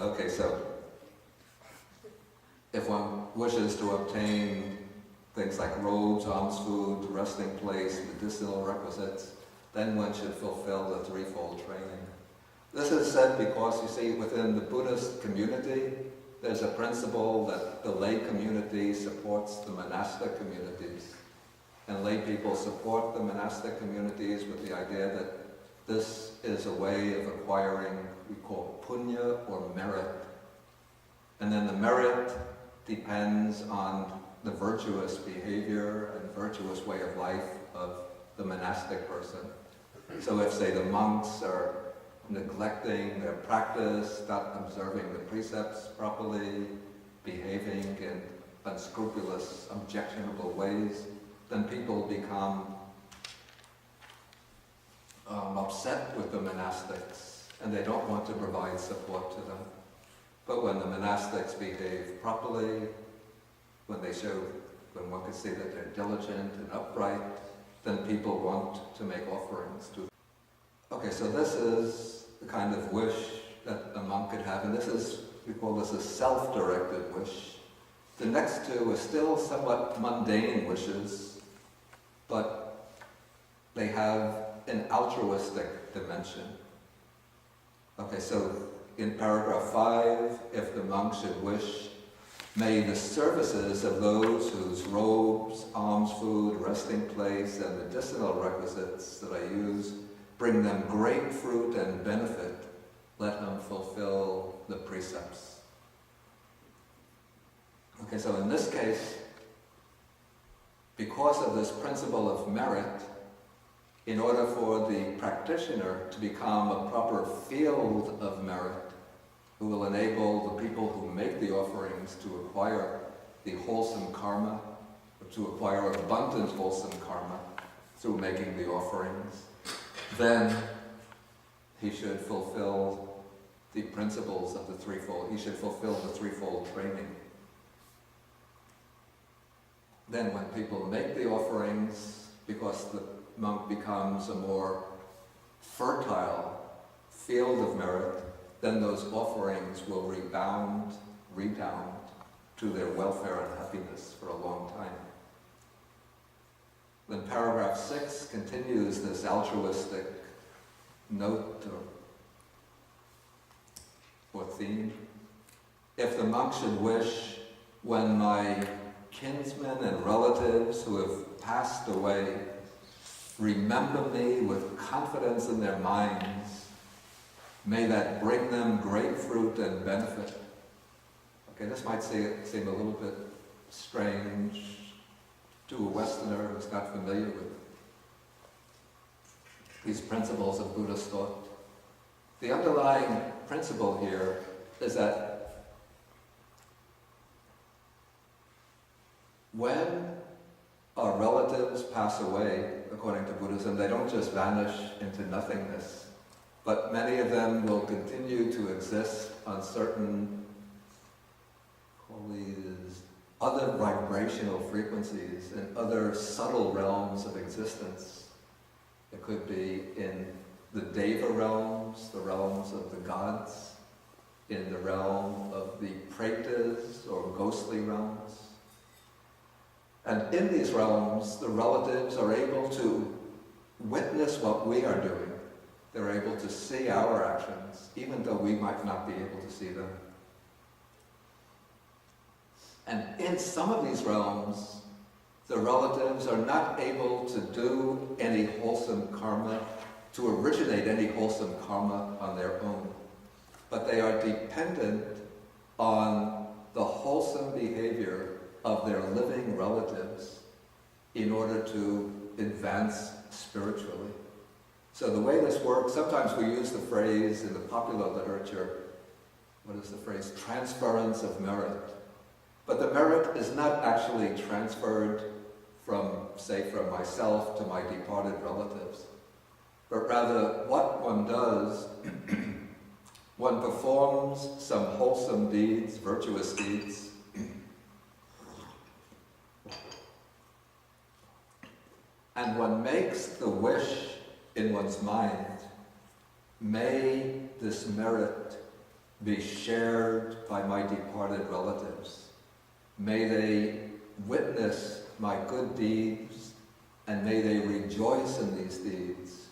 Okay, so if one wishes to obtain things like robes, alms food, resting place, medicinal requisites, then one should fulfill the threefold training. This is said because, you see, within the Buddhist community, there's a principle that the lay community supports the monastic communities. And lay people support the monastic communities with the idea that this is a way of acquiring, we call puñña, or merit. And then the merit depends on the virtuous behavior and virtuous way of life of the monastic person. So if, say, the monks are neglecting their practice, not observing the precepts properly, behaving in unscrupulous, objectionable ways, then people become upset with the monastics, and they don't want to provide support to them. But when the monastics behave properly, when one can see that they're diligent and upright, then people want to make offerings to them. Okay, so this is the kind of wish that a monk could have, and we call this a self-directed wish. The next two are still somewhat mundane wishes, but they have an altruistic dimension. Okay, so in paragraph 5, if the monk should wish, may the services of those whose robes, alms food, resting place, and medicinal requisites that I use bring them great fruit and benefit, let them fulfill the precepts. Okay, so in this case, because of this principle of merit, in order for the practitioner to become a proper field of merit, who will enable the people who make the offerings to acquire the wholesome karma, or to acquire abundant wholesome karma through making the offerings, then he should fulfill the principles of the threefold. He should fulfill the threefold training. Then when people make the offerings, because the monk becomes a more fertile field of merit, then those offerings will redound to their welfare and happiness for a long time. Then paragraph 6 continues this altruistic note or theme. If the monk should wish, when my kinsmen and relatives who have passed away remember me with confidence in their minds, may that bring them great fruit and benefit. Okay, this might seem a little bit strange to a Westerner who's not familiar with these principles of Buddhist thought. The underlying principle here is that when our relatives pass away, according to Buddhism, they don't just vanish into nothingness, but many of them will continue to exist on certain, call these, other vibrational frequencies in other subtle realms of existence. It could be in the Deva realms, the realms of the gods, in the realm of the pretas or ghostly realms. And in these realms, the relatives are able to witness what we are doing. They're able to see our actions, even though we might not be able to see them. And in some of these realms, the relatives are not able to do any wholesome karma, to originate any wholesome karma on their own. But they are dependent on the wholesome behavior of their living relatives in order to advance spiritually. So the way this works, sometimes we use the phrase in the popular literature, what is the phrase? Transference of merit. But the merit is not actually transferred from myself to my departed relatives. But rather, what one does, one performs some wholesome deeds, virtuous deeds, and one makes the wish in one's mind, may this merit be shared by my departed relatives. May they witness my good deeds, and may they rejoice in these deeds.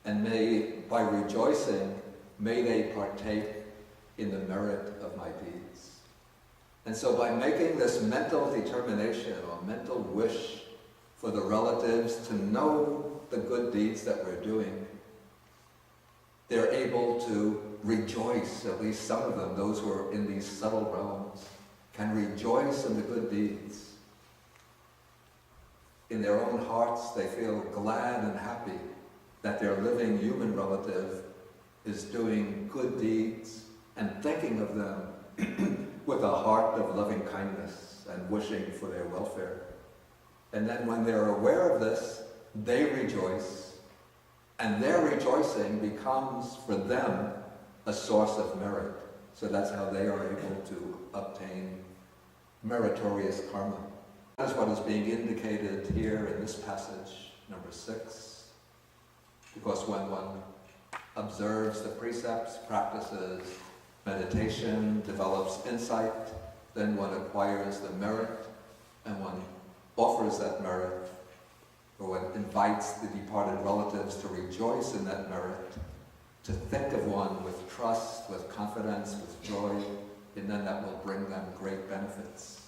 And may, by rejoicing, may they partake in the merit of my deeds. And so by making this mental determination or mental wish for the relatives to know the good deeds that we're doing, they're able to rejoice, at least some of them, those who are in these subtle realms, can rejoice in the good deeds. In their own hearts, they feel glad and happy that their living human relative is doing good deeds and thinking of them with a heart of loving kindness and wishing for their welfare. And then when they're aware of this, they rejoice, and their rejoicing becomes for them a source of merit. So that's how they are able to obtain meritorious karma. That is what is being indicated here in this passage, number 6. Because when one observes the precepts, practices meditation, develops insight, then one acquires the merit, and one offers that merit, or one invites the departed relatives to rejoice in that merit, to think of one with trust, with confidence, with joy, and then that will bring them great benefits.